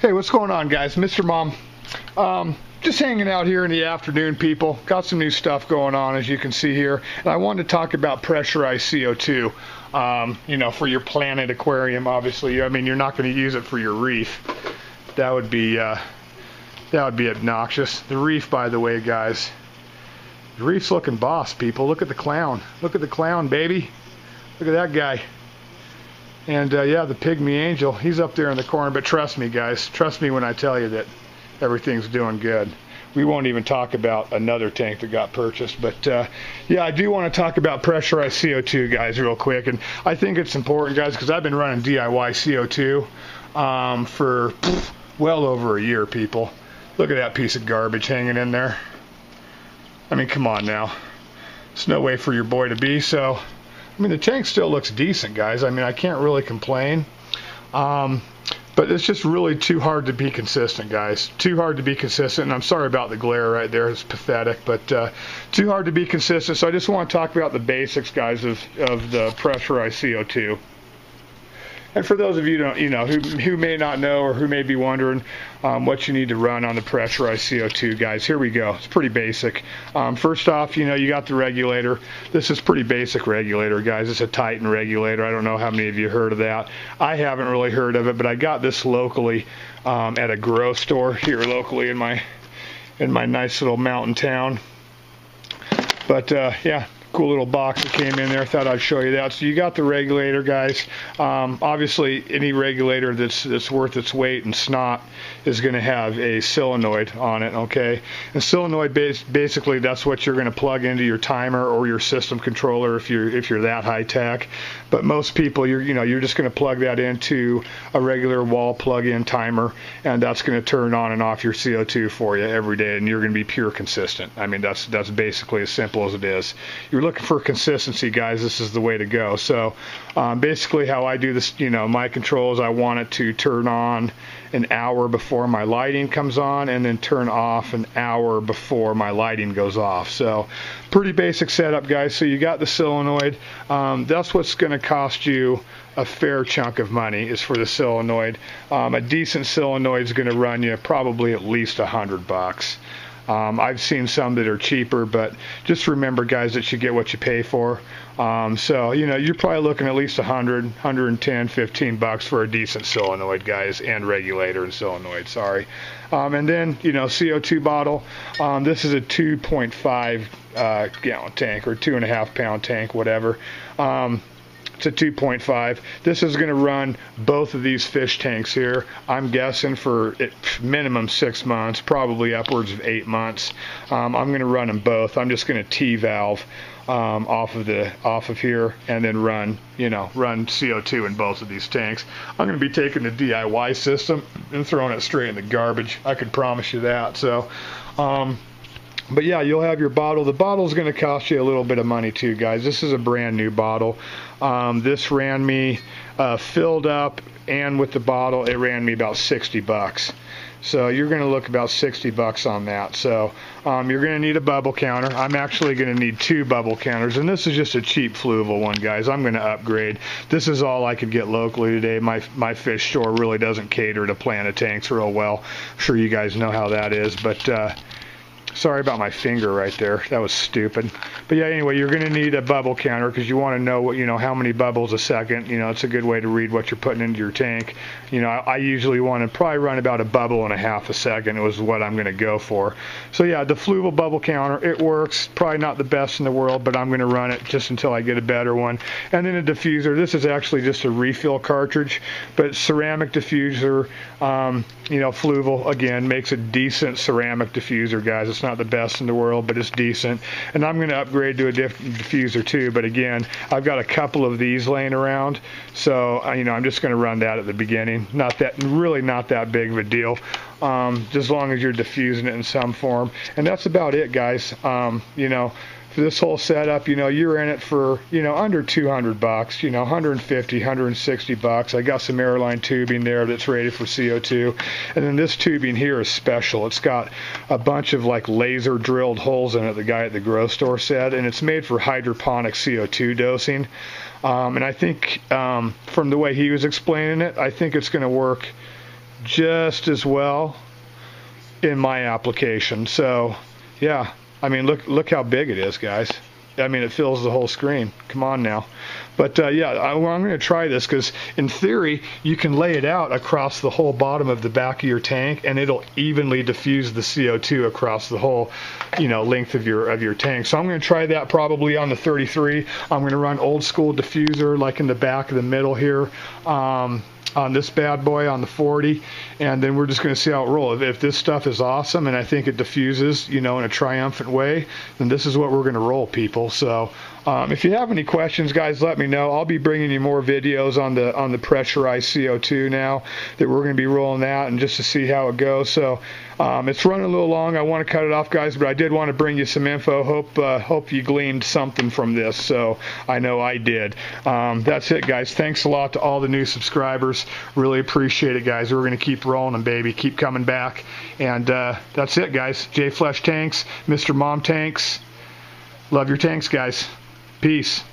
Hey, what's going on, guys? Mr. Mom. Just hanging out here in the afternoon, people. Got some new stuff going on, as you can see here. And I wanted to talk about pressurized CO2. You know, for your Planet aquarium, obviously. I mean, you're not going to use it for your reef. That would be obnoxious. The reef, by the way, guys. The reef's looking boss, people. Look at the clown. Look at the clown, baby. Look at that guy. And yeah, the pygmy angel, he's up there in the corner. But trust me, guys, trust me when I tell you that everything's doing good. We won't even talk about another tank that got purchased. But yeah, I do want to talk about pressurized CO2, guys, real quick. And I think it's important, guys, because I've been running DIY CO2 for well over a year, people. Look at that piece of garbage hanging in there. I mean, come on now. It's no way for your boy to be. So, I mean, the tank still looks decent, guys. I mean, I can't really complain. But it's just really too hard to be consistent, guys. Too hard to be consistent. And I'm sorry about the glare right there. It's pathetic. But too hard to be consistent. So I just want to talk about the basics, guys, of the pressurized CO2. And for those of you who may not know or who may be wondering what you need to run on the pressurized CO2, guys, here we go. It's pretty basic. First off, you got the regulator. This is pretty basic regulator, guys. It's a Titan regulator. I don't know how many of you heard of that. I haven't really heard of it, but I got this locally at a grow store here locally in my nice little mountain town. But yeah. Cool little box that came in there. I thought I'd show you that. So you got the regulator, guys. Obviously, any regulator that's worth its weight in snot is going to have a solenoid on it. Okay, and solenoid basically that's what you're going to plug into your timer or your system controller if you're that high tech. But most people, you're just going to plug that into a regular wall plug-in timer, and that's going to turn on and off your CO2 for you every day, and you're going to be pure consistent. I mean, that's basically as simple as it is. You're looking for consistency, guys, this is the way to go. So basically how I do this, my controls, I want it to turn on an hour before my lighting comes on and then turn off an hour before my lighting goes off. So pretty basic setup, guys. So you got the solenoid. That's what's going to cost you a fair chunk of money is for the solenoid. A decent solenoid is going to run you probably at least $100. I've seen some that are cheaper, but just remember, guys, that you get what you pay for. So, you're probably looking at least 100, 110, 15 bucks for a decent solenoid, guys, and regulator and solenoid, sorry. And then, CO2 bottle. This is a 2.5 gallon tank or 2.5 pound tank, whatever. It's a 2.5. This is going to run both of these fish tanks here. I'm guessing for minimum 6 months, probably upwards of 8 months. I'm going to run them both. I'm just going to T-valve off of here and then run CO2 in both of these tanks. I'm going to be taking the DIY system and throwing it straight in the garbage. I can promise you that. So. But yeah, you'll have your bottle. The bottle is going to cost you a little bit of money too, guys. This is a brand new bottle. This ran me filled up and with the bottle, it ran me about 60 bucks. So you're going to look about 60 bucks on that. So you're going to need a bubble counter. I'm actually going to need 2 bubble counters, and this is just a cheap fluval one, guys. I'm going to upgrade. This is all I could get locally today. My fish store really doesn't cater to Planet tanks real well. I'm sure you guys know how that is, but sorry about my finger right there. That was stupid. But yeah, anyway, you're going to need a bubble counter because you want to know what, how many bubbles a second. It's a good way to read what you're putting into your tank. I usually want to probably run about a bubble and a half a second. It was what I'm going to go for. So yeah, the fluval bubble counter, it works. Probably not the best in the world, but I'm going to run it just until I get a better one. And then a diffuser. This is actually just a refill cartridge, but ceramic diffuser, fluval, again, makes a decent ceramic diffuser, guys. It's not the best in the world, but it's decent. And I'm going to upgrade to a diffuser too, but again, I've got a couple of these laying around, so I'm just going to run that at the beginning. Really not that big of a deal, just as long as you're diffusing it in some form. And that's about it, guys. For this whole setup, you're in it for, under 200 bucks, 150, 160 bucks. I got some airline tubing there that's rated for CO2. And then this tubing here is special. It's got a bunch of like laser drilled holes in it, the guy at the grow store said, and it's made for hydroponic CO2 dosing. And I think from the way he was explaining it, I think it's going to work just as well in my application. So yeah, I mean, look how big it is, guys. I mean, it fills the whole screen. Come on now. But yeah, I'm going to try this because in theory, you can lay it out across the whole bottom of the back of your tank, and it'll evenly diffuse the CO2 across the whole, length of your tank. So I'm going to try that probably on the 33. I'm going to run old school diffuser like in the back of the middle here. On this bad boy on the 40, and then we're just going to see how it rolls. If this stuff is awesome and I think it diffuses, in a triumphant way, then this is what we're going to roll, people. So if you have any questions, guys, let me know. I'll be bringing you more videos on the pressurized CO2 now that we're going to be rolling that, and just to see how it goes. So it's running a little long. I want to cut it off, guys, but I did want to bring you some info. Hope you gleaned something from this. So I know I did. That's it, guys. Thanks a lot to all the new subscribers. Really appreciate it, guys. We're going to keep rolling them, baby. Keep coming back. And that's it, guys. J Flesh Tanks, Mr. Mom Tanks. Love your tanks, guys. Peace.